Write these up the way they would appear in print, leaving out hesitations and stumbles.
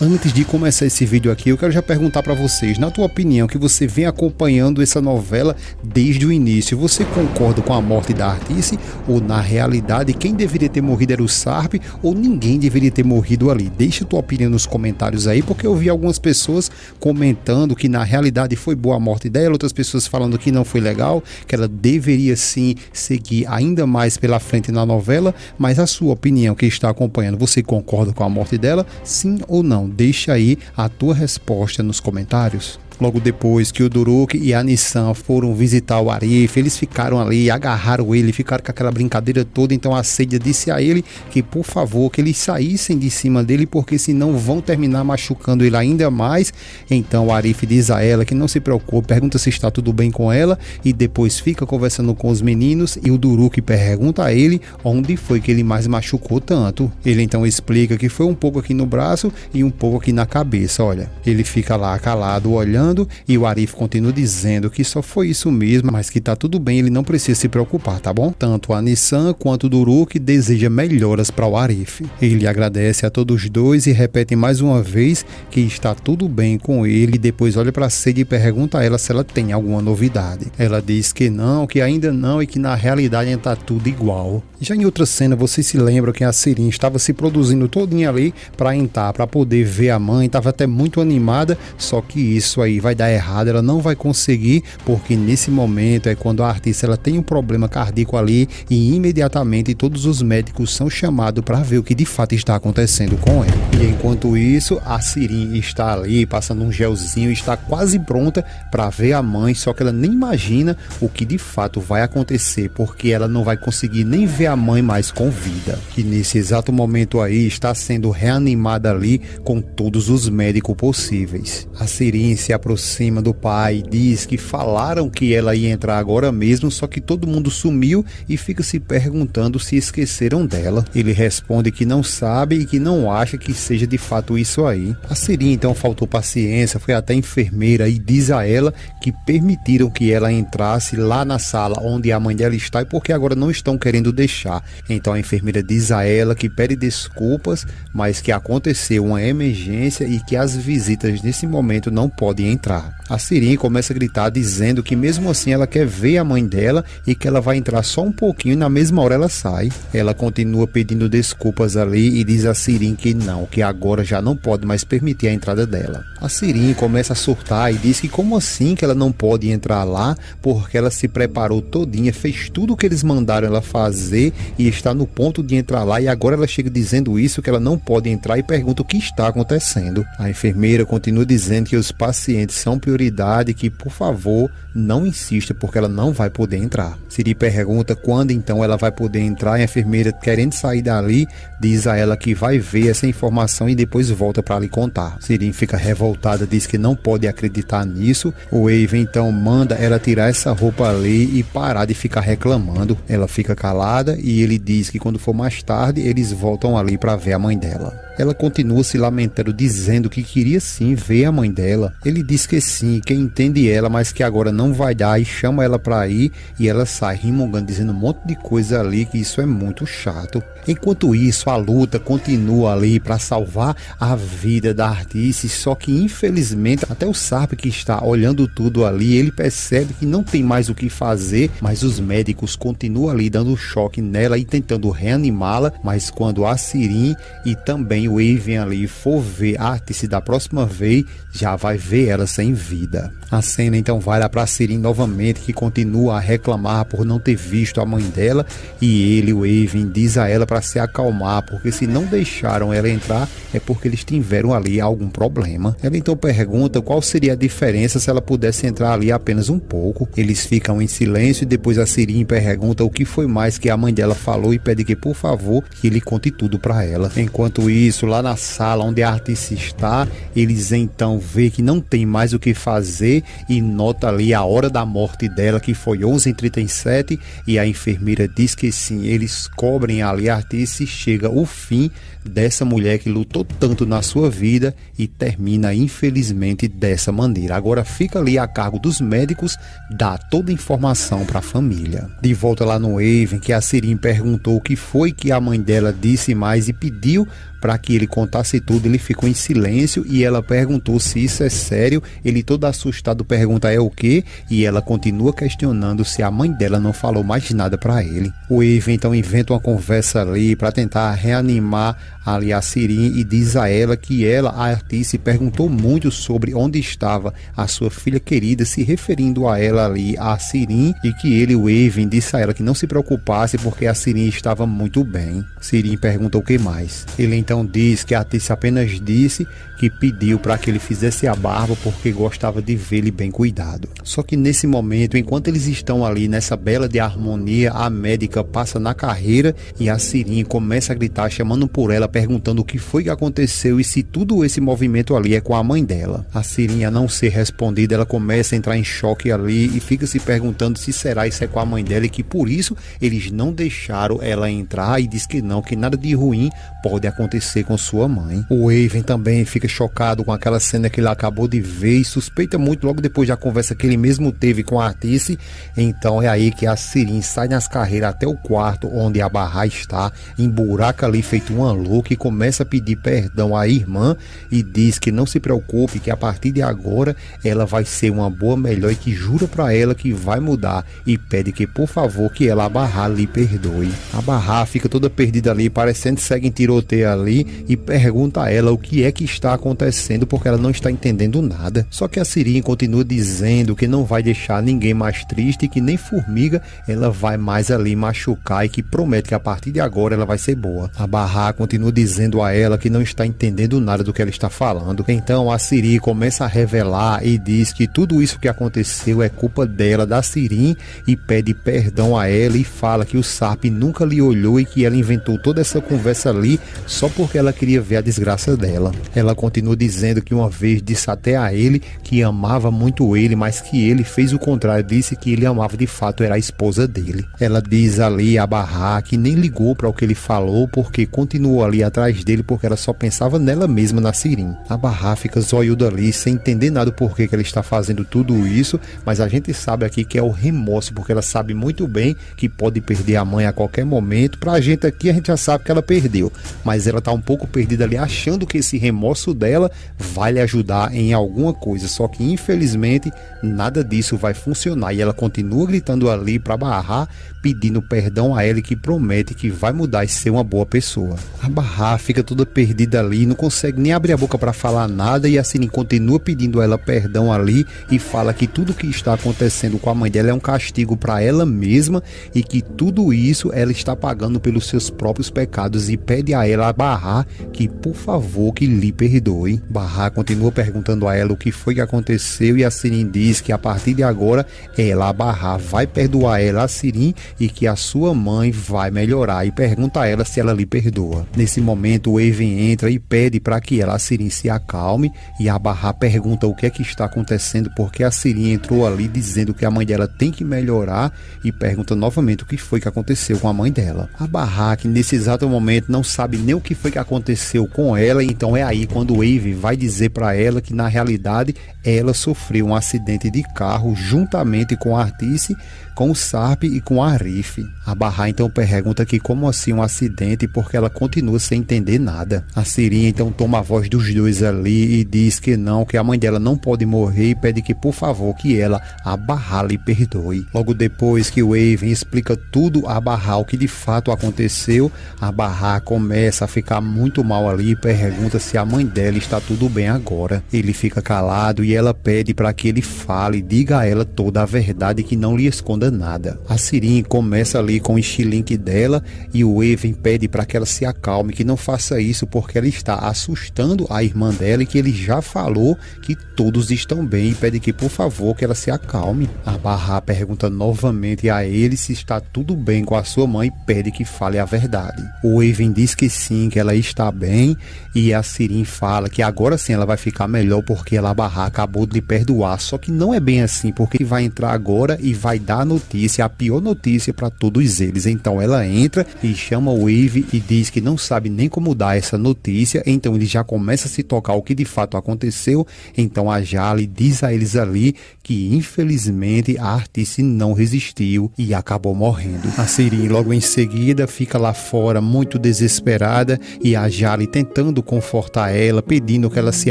Antes de começar esse vídeo aqui, eu quero já perguntar para vocês, na tua opinião, que você vem acompanhando essa novela desde o início, você concorda com a morte da Artice? Ou na realidade, quem deveria ter morrido era o Sarp, ou ninguém deveria ter morrido ali? Deixa tua opinião nos comentários aí, porque eu vi algumas pessoas comentando que na realidade foi boa a morte dela, outras pessoas falando que não foi legal, que ela deveria sim seguir ainda mais pela frente na novela, mas a sua opinião, que está acompanhando, você concorda com a morte dela? Sim ou não? Deixa aí a tua resposta nos comentários. Logo depois que o Duruk e a Nissan foram visitar o Arif, eles ficaram ali, agarraram ele, ficaram com aquela brincadeira toda. Então a Seiya disse a ele que, por favor, que eles saíssem de cima dele, porque senão vão terminar machucando ele ainda mais. Então o Arif diz a ela que não se preocupe, pergunta se está tudo bem com ela e depois fica conversando com os meninos. E o Duruk pergunta a ele onde foi que ele mais machucou tanto. Ele então explica que foi um pouco aqui no braço e um pouco aqui na cabeça. Olha, ele fica lá calado olhando, e o Arif continua dizendo que só foi isso mesmo, mas que tá tudo bem, ele não precisa se preocupar, tá bom? Tanto a Nissan quanto o Duruk deseja melhoras para o Arif. Ele agradece a todos os dois e repete mais uma vez que está tudo bem com ele. Depois olha para Seiya e pergunta a ela se ela tem alguma novidade. Ela diz que não, que ainda não e que na realidade ainda tá tudo igual. Já em outra cena, vocês se lembram que a Sirin estava se produzindo todinha ali para entrar, para poder ver a mãe, estava até muito animada, só que isso aí vai dar errado, ela não vai conseguir, porque nesse momento é quando a Artice ela tem um problema cardíaco ali e imediatamente todos os médicos são chamados para ver o que de fato está acontecendo com ela. E enquanto isso, a Sirin está ali passando um gelzinho, está quase pronta para ver a mãe, só que ela nem imagina o que de fato vai acontecer, porque ela não vai conseguir nem ver a mãe mais com vida. E nesse exato momento aí está sendo reanimada ali com todos os médicos possíveis. A Sirin se aproxima do pai e diz que falaram que ela ia entrar agora mesmo, só que todo mundo sumiu e fica se perguntando se esqueceram dela. Ele responde que não sabe e que não acha que seja de fato isso aí. A Sirin então faltou paciência, foi até a enfermeira e diz a ela que permitiram que ela entrasse lá na sala onde a mãe dela está e porque agora não estão querendo deixar. Então a enfermeira diz a ela que pede desculpas, mas que aconteceu uma emergência e que as visitas nesse momento não podem entrar. A Sirin começa a gritar dizendo que mesmo assim ela quer ver a mãe dela e que ela vai entrar só um pouquinho e na mesma hora ela sai. Ela continua pedindo desculpas ali e diz a Sirin que não, que agora já não pode mais permitir a entrada dela. A Sirin começa a surtar e diz que como assim que ela não pode entrar lá, porque ela se preparou todinha, fez tudo o que eles mandaram ela fazer e está no ponto de entrar lá, e agora ela chega dizendo isso, que ela não pode entrar, e pergunta o que está acontecendo. A enfermeira continua dizendo que os pacientes são prioridade, que por favor não insista porque ela não vai poder entrar. Siri pergunta quando então ela vai poder entrar, e a enfermeira, querendo sair dali, diz a ela que vai ver essa informação e depois volta para lhe contar. Siri fica revoltada, diz que não pode acreditar nisso. O Wave então manda ela tirar essa roupa ali e parar de ficar reclamando. Ela fica calada e ele diz que quando for mais tarde eles voltam ali para ver a mãe dela. Ela continua se lamentando, dizendo que queria sim ver a mãe dela. Ele diz que sim, que entende ela, mas que agora não vai dar, e chama ela para ir, e ela sai rimongando, dizendo um monte de coisa ali, que isso é muito chato. Enquanto isso, a luta continua ali para salvar a vida da Artice, só que infelizmente até o Sarp, que está olhando tudo ali, ele percebe que não tem mais o que fazer, mas os médicos continuam ali dando choque nela e tentando reanimá-la. Mas quando a Sirin e também o Aven ali for ver a Artice da próxima vez, já vai ver ela sem vida. A cena então vai lá para Sirin novamente, que continua a reclamar por não ter visto a mãe dela, e ele, o Aven, diz a ela para se acalmar, porque se não deixaram ela entrar é porque eles tiveram ali algum problema. Ela então pergunta qual seria a diferença se ela pudesse entrar ali apenas um pouco. Eles ficam em silêncio e depois a Sirin pergunta o que foi mais que a mãe dela falou e pede que por favor que ele conte tudo para ela. Enquanto isso, lá na sala onde a Artice está, eles então vê que não tem mais o que fazer e nota ali a hora da morte dela, que foi 11h37, e a enfermeira diz que sim, eles cobrem ali a Artice, chega o fim dessa mulher que lutou tanto na sua vida e termina infelizmente dessa maneira. Agora fica ali a cargo dos médicos dar toda a informação para a família. De volta lá no Aven, que a Sirin perguntou o que foi que a mãe dela disse mais e pediu para que ele contasse tudo. Ele ficou em silêncio e ela perguntou se isso é sério. Ele todo assustado pergunta é o quê? E ela continua questionando se a mãe dela não falou mais nada para ele. O Wave então inventa uma conversa ali para tentar reanimar ali a Sirin e diz a ela que ela, a Artícia, perguntou muito sobre onde estava a sua filha querida, se referindo a ela ali, a Sirin, e que ele, o Wave, disse a ela que não se preocupasse porque a Sirin estava muito bem. Sirin pergunta o que mais. Ele então diz que a Artícia apenas disse que pediu para que ele fizesse a barba porque gostava de vê-lo bem cuidado. Só que nesse momento, enquanto eles estão ali nessa bela de harmonia, a médica passa na carreira e a Sirin começa a gritar, chamando por ela, perguntando o que foi que aconteceu e se tudo esse movimento ali é com a mãe dela. A Sirin, a não ser respondida, ela começa a entrar em choque ali e fica se perguntando se será isso é com a mãe dela e que por isso eles não deixaram ela entrar, e diz que não, que nada de ruim pode acontecer com sua mãe. O Wave também fica chocado com aquela cena que ele acabou de ver e suspeita muito logo depois da conversa que ele mesmo teve com a Artícia. Então é aí que a Sirin sai nas carreiras até o quarto onde a Barra está, emburaca ali feito uma louca e começa a pedir perdão à irmã e diz que não se preocupe, que a partir de agora ela vai ser uma boa melhor e que jura pra ela que vai mudar e pede que por favor que ela, a Barra, lhe perdoe. A Barra fica toda perdida ali, parecendo segue em tiroteio ali e pergunta a ela o que é que está acontecendo porque ela não está entendendo nada. Só que a Sirin continua dizendo que não vai deixar ninguém mais triste e que nem formiga ela vai mais ali machucar e que promete que a partir de agora ela vai ser boa. A Barra continua dizendo a ela que não está entendendo nada do que ela está falando. Então a Sirin começa a revelar e diz que tudo isso que aconteceu é culpa dela, da Sirin, e pede perdão a ela e fala que o Sarp nunca lhe olhou e que ela inventou toda essa conversa ali só porque ela queria ver a desgraça dela. Ela continua dizendo que uma vez disse até a ele que amava muito ele, mas que ele fez o contrário, disse que ele amava de fato, era a esposa dele. Ela diz ali a Barra que nem ligou para o que ele falou porque continuou ali atrás dele porque ela só pensava nela mesma, na Sirin. A Barra fica zoiuda ali sem entender nada por que ela está fazendo tudo isso, mas a gente sabe aqui que é o remorso, porque ela sabe muito bem que pode perder a mãe a qualquer momento. Pra gente aqui a gente já sabe que ela perdeu, mas ela tá um pouco perdida ali achando que esse remorso dela vai lhe ajudar em alguma coisa, só que infelizmente nada disso vai funcionar e ela continua gritando ali pra Barra, pedindo perdão a ela e que promete que vai mudar e ser uma boa pessoa. A Barra fica toda perdida ali, não consegue nem abrir a boca para falar nada e a Sirin continua pedindo a ela perdão ali e fala que tudo que está acontecendo com a mãe dela é um castigo para ela mesma e que tudo isso ela está pagando pelos seus próprios pecados e pede a ela, a Barra, que por favor que lhe perdoe. Barra continua perguntando a ela o que foi que aconteceu e a Sirin diz que a partir de agora ela, a Barra, vai perdoar ela, a Sirin, e que a sua mãe vai melhorar e pergunta a ela se ela lhe perdoa. Nesse momento o Wave entra e pede para que ela, a Sirin, se acalme e a Barra pergunta o que é que está acontecendo porque a Sirin entrou ali dizendo que a mãe dela tem que melhorar e pergunta novamente o que foi que aconteceu com a mãe dela. A Barra, que nesse exato momento não sabe nem o que foi que aconteceu com ela, então é aí quando o Wave vai dizer para ela que na realidade ela sofreu um acidente de carro juntamente com a Artícia, com o Sarp e com a Arif. A Barra então pergunta que como assim um acidente porque ela continua sem entender nada. A Sirin então toma a voz dos dois ali e diz que não, que a mãe dela não pode morrer e pede que por favor que ela, a Barra, lhe perdoe. Logo depois que o Wave explica tudo a Barra o que de fato aconteceu, a Barra começa a ficar muito mal ali e pergunta se a mãe dela está tudo bem agora. Ele fica calado e ela pede para que ele fale, diga a ela toda a verdade e que não lhe esconda nada. A Sirin começa ali com o estilingue dela e o Wave pede para que ela se acalme, que não faça isso porque ela está assustando a irmã dela e que ele já falou que todos estão bem e pede que por favor que ela se acalme. A Barra pergunta novamente a ele se está tudo bem com a sua mãe e pede que fale a verdade. O Wave diz que sim, que ela está bem e a Sirin fala que agora sim ela vai ficar melhor porque ela, a Barra, acabou de lhe perdoar, só que não é bem assim porque vai entrar agora e vai dar a notícia, a pior notícia para todos eles. Então ela entra e chama o Wave e diz que não sabe sabe nem como dar essa notícia, então ele já começa a se tocar o que de fato aconteceu. Então a Jale diz a eles ali que infelizmente a Artice não resistiu e acabou morrendo. A Sirin logo em seguida fica lá fora muito desesperada e a Jale tentando confortar ela, pedindo que ela se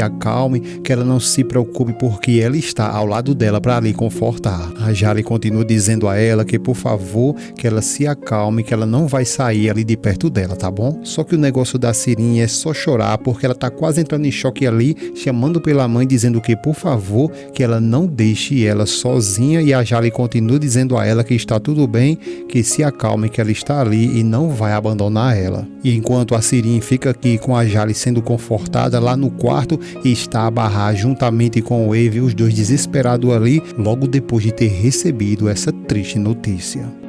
acalme, que ela não se preocupe porque ela está ao lado dela para ali confortar. A Jale continua dizendo a ela que por favor, que ela se acalme, que ela não vai sair ali de perto dela, tá bom? Só que o negócio da Sirin é só chorar porque ela tá quase entrando em choque ali, chamando pela mãe, dizendo que por favor, que ela não deixe ela sozinha, e a Jale continua dizendo a ela que está tudo bem, que se acalme, que ela está ali e não vai abandonar ela. E enquanto a Sirin fica aqui com a Jale sendo confortada lá no quarto, está a Barra juntamente com o Eve, os dois desesperados ali, logo depois de ter recebido essa triste notícia.